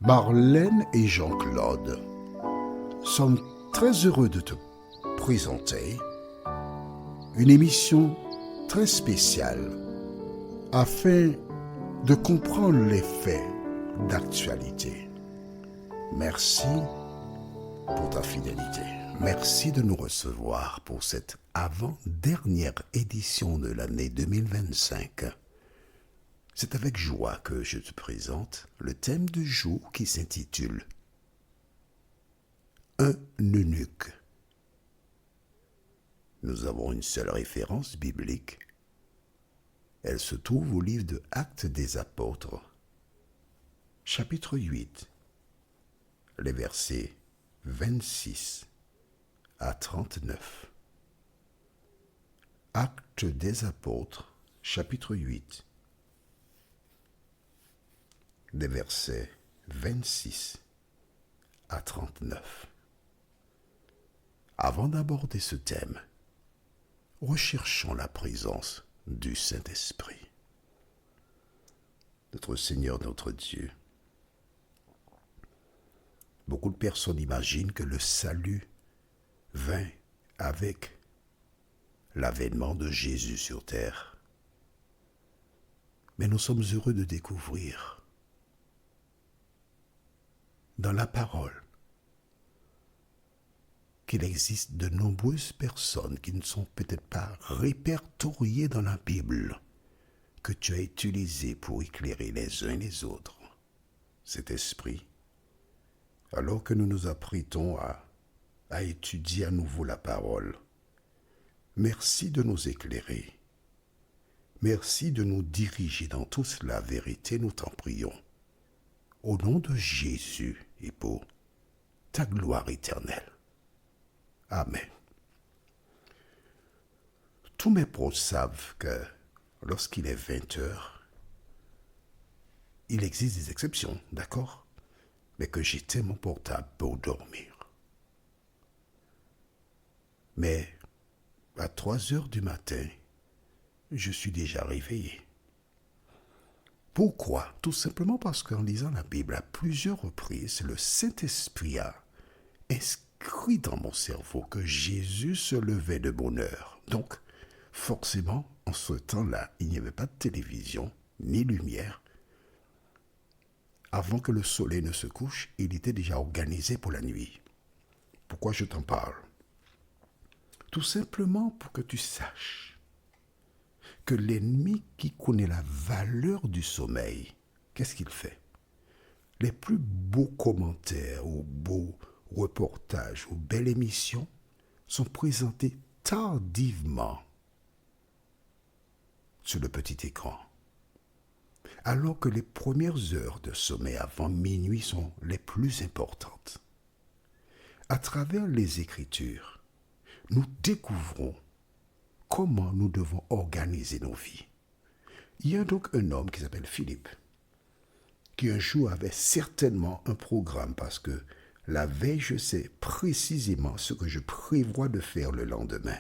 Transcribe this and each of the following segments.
Marlène et Jean-Claude sommes très heureux de te présenter une émission très spéciale afin de comprendre les faits d'actualité. Merci pour ta fidélité. Merci de nous recevoir pour cette avant-dernière édition de l'année 2025. C'est avec joie que je te présente le thème du jour qui s'intitule Un eunuque. Nous avons une seule référence biblique. Elle se trouve au livre de Actes des Apôtres, chapitre 8, les versets 26 à 39. Actes des Apôtres, chapitre 8, des versets 26 à 39. Avant d'aborder ce thème, recherchons la présence du Saint-Esprit. Notre Seigneur, notre Dieu, beaucoup de personnes imaginent que le salut vint avec l'avènement de Jésus sur terre. Mais nous sommes heureux de découvrir dans la parole qu'il existe de nombreuses personnes qui ne sont peut-être pas répertoriées dans la Bible, que tu as utilisées pour éclairer les uns les autres. Cet esprit, alors que nous nous apprêtons à étudier à nouveau la parole, merci de nous éclairer. Merci de nous diriger dans toute la vérité, nous t'en prions. Au nom de Jésus et pour ta gloire éternelle. Amen. Tous mes proches savent que lorsqu'il est 20 heures, il existe des exceptions, d'accord? Mais que j'éteins mon portable pour dormir. Mais à 3 heures du matin, je suis déjà réveillé. Pourquoi? Tout simplement parce qu'en lisant la Bible à plusieurs reprises, le Saint-Esprit a inscrit dans mon cerveau que Jésus se levait de bonne heure. Donc, forcément, en ce temps-là, il n'y avait pas de télévision, ni lumière. Avant que le soleil ne se couche, il était déjà organisé pour la nuit. Pourquoi je t'en parle? Tout simplement pour que tu saches que l'ennemi qui connaît la valeur du sommeil, qu'est-ce qu'il fait? Les plus beaux commentaires ou beaux reportages ou belles émissions sont présentés tardivement sur le petit écran, alors que les premières heures de sommeil avant minuit sont les plus importantes. À travers les Écritures, nous découvrons comment nous devons organiser nos vies. Il y a donc un homme qui s'appelle Philippe, qui un jour avait certainement un programme parce que la veille, je sais précisément ce que je prévois de faire le lendemain.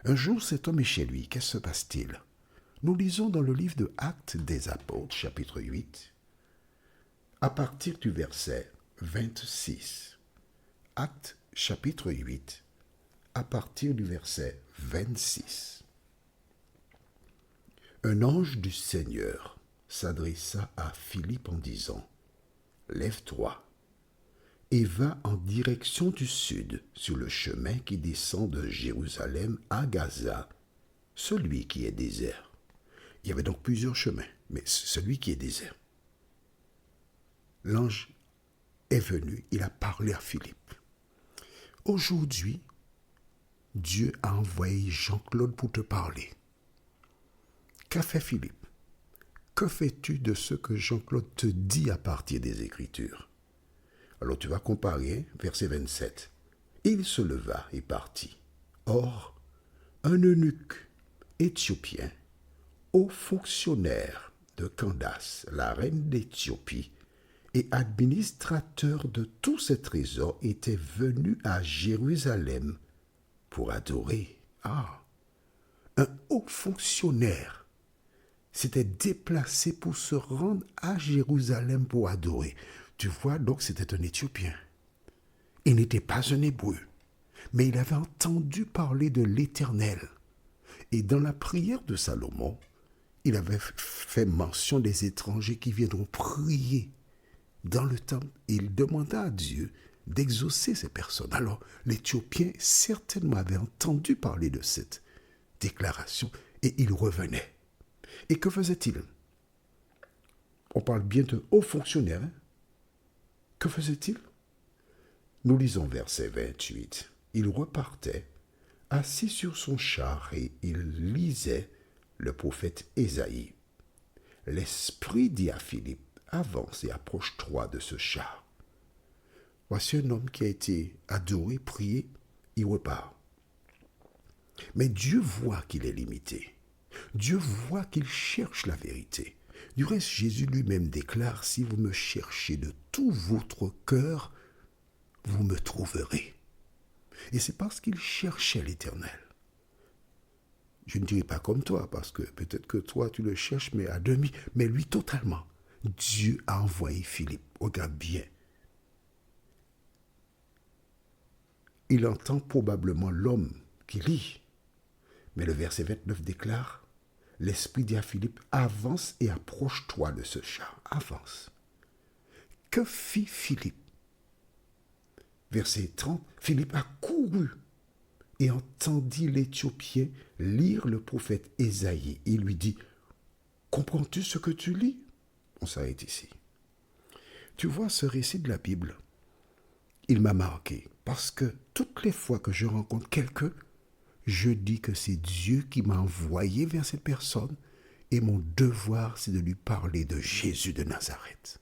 Un jour, cet homme est chez lui. Qu'est-ce qui se passe-t-il? Nous lisons dans le livre de Actes des Apôtres, chapitre 8, à partir du verset 26. Actes, chapitre 8, à partir du verset 26. Un ange du Seigneur s'adressa à Philippe en disant, « Lève-toi et va en direction du sud sur le chemin qui descend de Jérusalem à Gaza, celui qui est désert. » Il y avait donc plusieurs chemins, mais celui qui est désert. L'ange est venu, il a parlé à Philippe. Aujourd'hui, Dieu a envoyé Jean-Claude pour te parler. Qu'a fait Philippe? Que fais-tu de ce que Jean-Claude te dit à partir des Écritures? Alors tu vas comparer, verset 27. Il se leva et partit. Or, un eunuque éthiopien, haut fonctionnaire de Candace, la reine d'Éthiopie, et administrateur de tous ses trésors, était venu à Jérusalem pour adorer. Un haut fonctionnaire, s'était déplacé pour se rendre à Jérusalem pour adorer. Tu vois, donc c'était un Éthiopien. Il n'était pas un Hébreu, mais il avait entendu parler de l'Éternel. Et dans la prière de Salomon, il avait fait mention des étrangers qui viendront prier dans le temple. Il demanda à Dieu d'exaucer ces personnes. Alors, l'Éthiopien certainement avait entendu parler de cette déclaration et il revenait. Et que faisait-il? On parle bien de haut fonctionnaire. Hein? Que faisait-il? Nous lisons verset 28. Il repartait, assis sur son char, et il lisait le prophète Ésaïe. L'Esprit dit à Philippe, avance et approche-toi de ce char. Voici un homme qui a été adoré, prié, il repart. Mais Dieu voit qu'il est limité. Dieu voit qu'il cherche la vérité. Du reste, Jésus lui-même déclare, si vous me cherchez de tout votre cœur, vous me trouverez. Et c'est parce qu'il cherchait l'Éternel. Je ne dirais pas comme toi, parce que peut-être que toi, tu le cherches, mais à demi, mais lui totalement. Dieu a envoyé Philippe. Regarde bien. Il entend probablement l'homme qui lit. Mais le verset 29 déclare, l'Esprit dit à Philippe, avance et approche-toi de ce char. Avance. Que fit Philippe? Verset 30, Philippe a couru et entendit l'Éthiopien lire le prophète Ésaïe. Il lui dit, comprends-tu ce que tu lis? On s'arrête ici. Tu vois, ce récit de la Bible, il m'a marqué parce que toutes les fois que je rencontre quelqu'un, je dis que c'est Dieu qui m'a envoyé vers cette personne et mon devoir, c'est de lui parler de Jésus de Nazareth.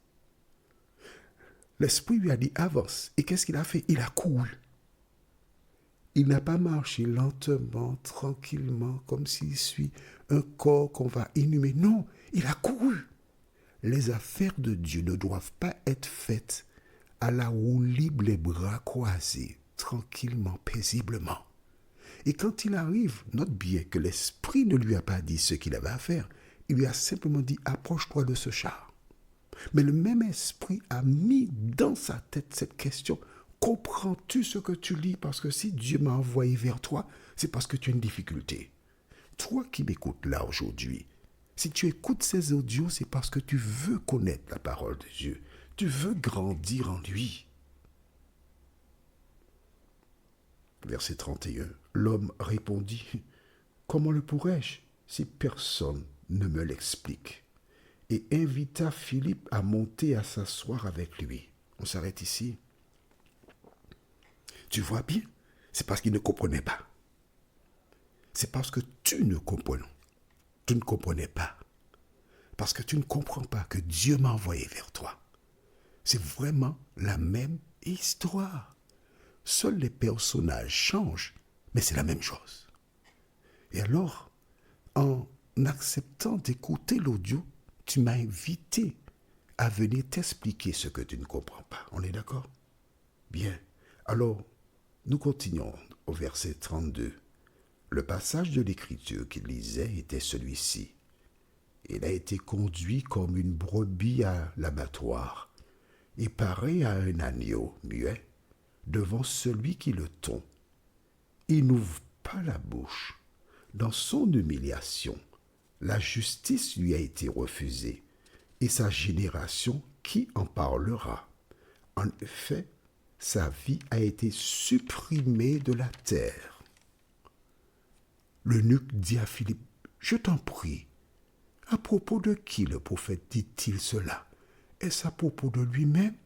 L'Esprit lui a dit, avance. Et qu'est-ce qu'il a fait? Il a couru. Il n'a pas marché lentement, tranquillement, comme s'il suit un corps qu'on va inhumer. Non, il a couru. Les affaires de Dieu ne doivent pas être faites à la roue libre, les bras croisés, tranquillement, paisiblement. Et quand il arrive, note bien que l'Esprit ne lui a pas dit ce qu'il avait à faire. Il lui a simplement dit, approche-toi de ce char. Mais le même Esprit a mis dans sa tête cette question. Comprends-tu ce que tu lis? Parce que si Dieu m'a envoyé vers toi, c'est parce que tu as une difficulté. Toi qui m'écoutes là aujourd'hui, si tu écoutes ces audios, c'est parce que tu veux connaître la parole de Dieu. Tu veux grandir en lui. Verset 31. L'homme répondit, comment le pourrais-je si personne ne me l'explique? Et invita Philippe à monter à s'asseoir avec lui. On s'arrête ici. Tu vois bien, c'est parce qu'il ne comprenait pas. C'est parce que tu ne comprenais pas. Parce que tu ne comprends pas que Dieu m'a envoyé vers toi. C'est vraiment la même histoire. Seuls les personnages changent, mais c'est la même chose. Et alors, en acceptant d'écouter l'audio, tu m'as invité à venir t'expliquer ce que tu ne comprends pas. On est d'accord? Bien. Alors, nous continuons au verset 32. Le passage de l'Écriture qu'il lisait était celui-ci. Il a été conduit comme une brebis à l'abattoir et pareil à un agneau muet devant celui qui le tond. Il n'ouvre pas la bouche. Dans son humiliation, la justice lui a été refusée, et sa génération, qui en parlera? En effet, sa vie a été supprimée de la terre. L'eunuque dit à Philippe, je t'en prie, à propos de qui le prophète dit-il cela? Est-ce à propos de lui-même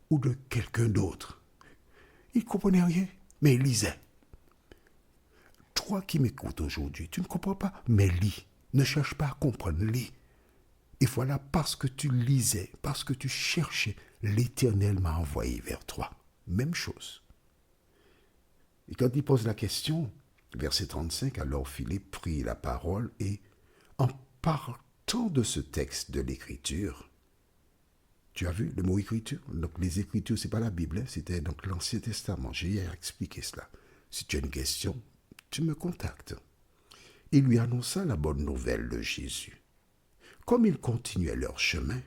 ou de quelqu'un d'autre? Il ne comprenait rien, mais il lisait. Toi qui m'écoutes aujourd'hui, tu ne comprends pas, mais lis. Ne cherche pas à comprendre, lis. Et voilà, parce que tu lisais, parce que tu cherchais, l'Éternel m'a envoyé vers toi. Même chose. Et quand il pose la question, verset 35, alors Philippe prit la parole et, en partant de ce texte de l'Écriture, tu as vu le mot Écriture? Donc les Écritures, ce n'est pas la Bible, hein, c'était donc l'Ancien Testament. J'ai expliqué cela. Si tu as une question, tu me contactes. Il lui annonça la bonne nouvelle de Jésus. comme ils continuaient leur chemin,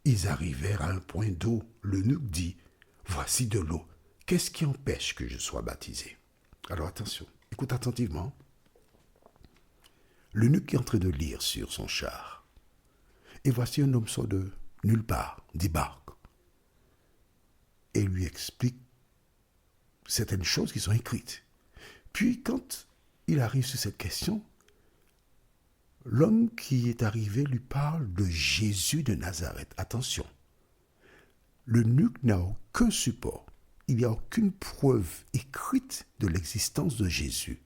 ils arrivèrent à un point d'eau. L'eunuque dit, « Voici de l'eau. Qu'est-ce qui empêche que je sois baptisé ?» Alors attention, écoute attentivement. L'eunuque est en train de lire sur son char. Et voici un homme sort de nulle part, débarque, et lui explique certaines choses qui sont écrites. Puis quand il arrive sur cette question, l'homme qui est arrivé lui parle de Jésus de Nazareth. Attention, l'eunuque n'a aucun support. Il n'y a aucune preuve écrite de l'existence de Jésus.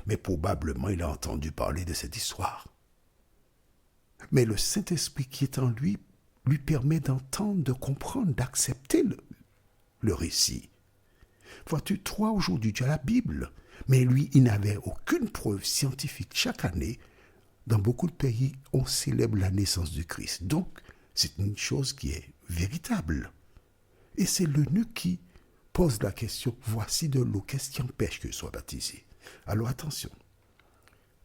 Mais probablement il a entendu parler de cette histoire. Mais le Saint-Esprit qui est en lui permet d'entendre, de comprendre, d'accepter le récit. Vois-tu, toi aujourd'hui tu as la Bible, mais lui il n'avait aucune preuve scientifique. Chaque année, dans beaucoup de pays, on célèbre la naissance du Christ. Donc, c'est une chose qui est véritable. Et c'est l'eunuque qui pose la question, voici de l'eau, qu'est-ce qui empêche que je sois baptisé? Alors attention,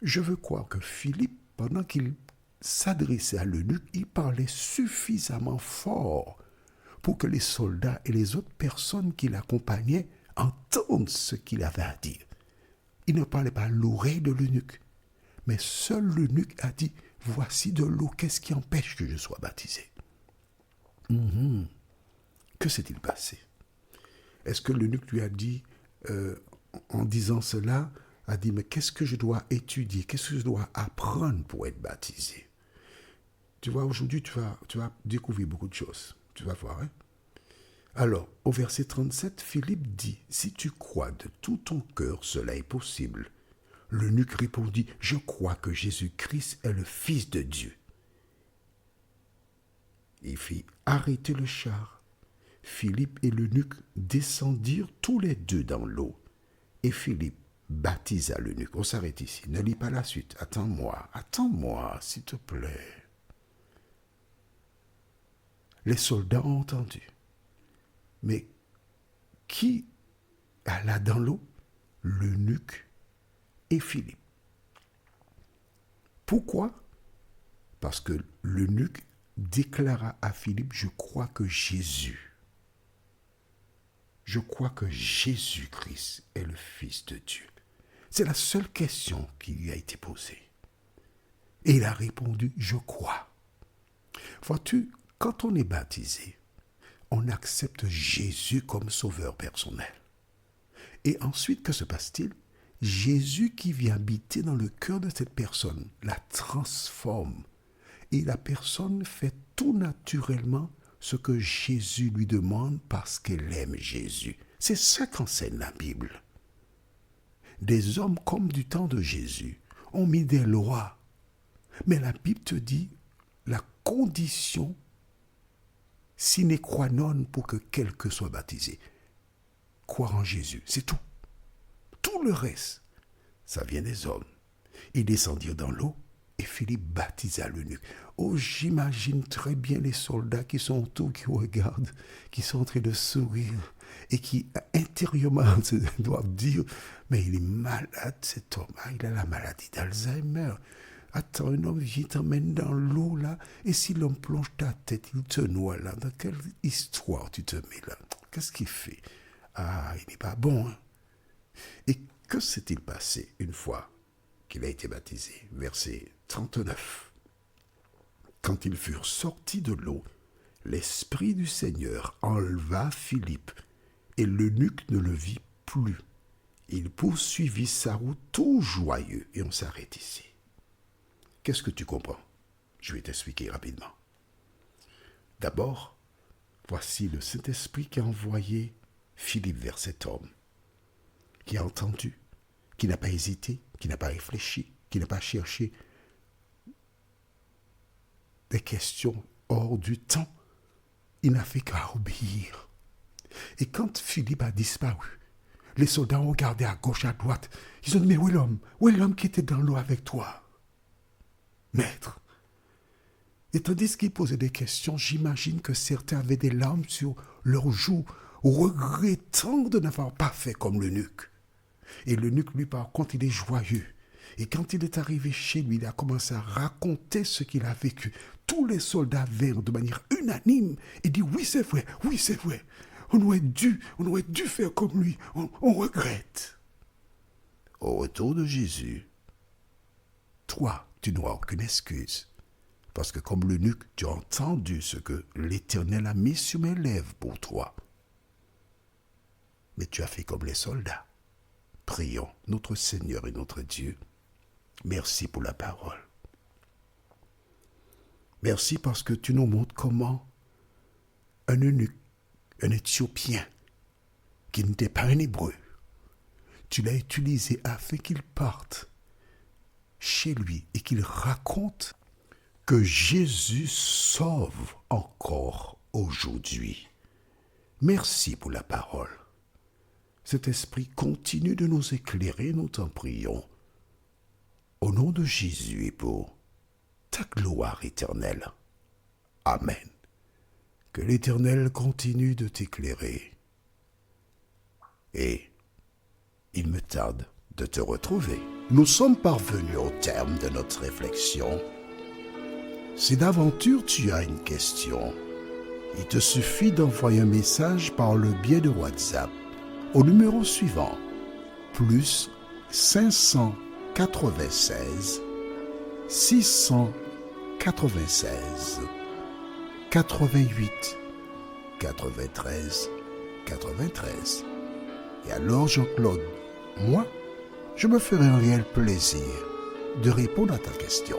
je veux croire que Philippe, pendant qu'il s'adressait à l'eunuque, il parlait suffisamment fort pour que les soldats et les autres personnes qui l'accompagnaient entendent ce qu'il avait à dire. Il ne parlait pas à l'oreille de l'eunuque, mais seul l'eunuque a dit, voici de l'eau, qu'est-ce qui empêche que je sois baptisé? Que s'est-il passé? Est-ce que l'eunuque lui a dit, en disant cela, a dit, mais qu'est-ce que je dois étudier? Qu'est-ce que je dois apprendre pour être baptisé? Tu vois, aujourd'hui, tu vas découvrir beaucoup de choses. Tu vas voir, hein? Alors, au verset 37, Philippe dit, si tu crois de tout ton cœur, cela est possible. L'eunuque répondit, je crois que Jésus-Christ est le Fils de Dieu. Il fit arrêter le char. Philippe et l'eunuque descendirent tous les deux dans l'eau. Et Philippe baptisa l'eunuque. On s'arrête ici. Ne lis pas la suite. Attends-moi, s'il te plaît. Les soldats ont entendu. Mais qui alla dans l'eau? L'eunuque et Philippe. Pourquoi? Parce que l'eunuque déclara à Philippe, je crois que Jésus-Christ est le Fils de Dieu. C'est la seule question qui lui a été posée. Et il a répondu, je crois. Vois-tu, quand on est baptisé, on accepte Jésus comme sauveur personnel. Et ensuite, que se passe-t-il? Jésus qui vient habiter dans le cœur de cette personne la transforme. Et la personne fait tout naturellement ce que Jésus lui demande parce qu'elle aime Jésus. C'est ça qu'enseigne la Bible. Des hommes comme du temps de Jésus ont mis des lois. Mais la Bible te dit la condition sine qua non pour que quelqu'un soit baptisé. Croire en Jésus, c'est tout. Tout le reste, ça vient des hommes. Ils descendirent dans l'eau et Philippe baptisa l'eunuque. Oh, j'imagine très bien les soldats qui sont autour, qui regardent, qui sont en train de sourire et qui intérieurement doivent dire, mais il est malade cet homme, il a la maladie d'Alzheimer. Attends, un homme vient t'emmène dans l'eau là, et si l'homme plonge ta tête, il te noie là. Dans quelle histoire tu te mets là? Qu'est-ce qu'il fait? Ah, il n'est pas bon, hein? Et que s'est-il passé une fois qu'il a été baptisé? Verset 39. Quand ils furent sortis de l'eau, l'Esprit du Seigneur enleva Philippe, et l'eunuque ne le vit plus. Il poursuivit sa route tout joyeux, et on s'arrête ici. Qu'est-ce que tu comprends? Je vais t'expliquer rapidement. D'abord, voici le Saint-Esprit qui a envoyé Philippe vers cet homme, qui a entendu, qui n'a pas hésité, qui n'a pas réfléchi, qui n'a pas cherché des questions hors du temps. Il n'a fait qu'à obéir. Et quand Philippe a disparu, les soldats ont regardé à gauche, à droite. Ils ont dit, mais où est l'homme? Où est l'homme qui était dans l'eau avec toi? Maître. Et tandis qu'ils posaient des questions, j'imagine que certains avaient des larmes sur leurs joues, regrettant de n'avoir pas fait comme l'eunuque. Et l'eunuque, lui, par contre, il est joyeux. Et quand il est arrivé chez lui, il a commencé à raconter ce qu'il a vécu. Tous les soldats vinrent de manière unanime et dit oui c'est vrai, oui c'est vrai. On aurait dû faire comme lui, on regrette. Au retour de Jésus, toi, tu n'auras aucune excuse. Parce que comme l'eunuque, tu as entendu ce que l'Éternel a mis sur mes lèvres pour toi. Mais tu as fait comme les soldats. Prions, notre Seigneur et notre Dieu. Merci pour la parole. Merci parce que tu nous montres comment un eunuque, un Éthiopien, qui n'était pas un Hébreu, tu l'as utilisé afin qu'il parte chez lui et qu'il raconte que Jésus sauve encore aujourd'hui. Merci pour la parole. Cet esprit continue de nous éclairer, nous t'en prions. Au nom de Jésus et pour ta gloire éternelle. Amen. Que l'Éternel continue de t'éclairer. Et il me tarde de te retrouver. Nous sommes parvenus au terme de notre réflexion. Si d'aventure tu as une question, il te suffit d'envoyer un message par le biais de WhatsApp au numéro suivant, plus 596 696 88 93 93. Et alors Jean-Claude, moi, je me ferai un réel plaisir de répondre à ta question.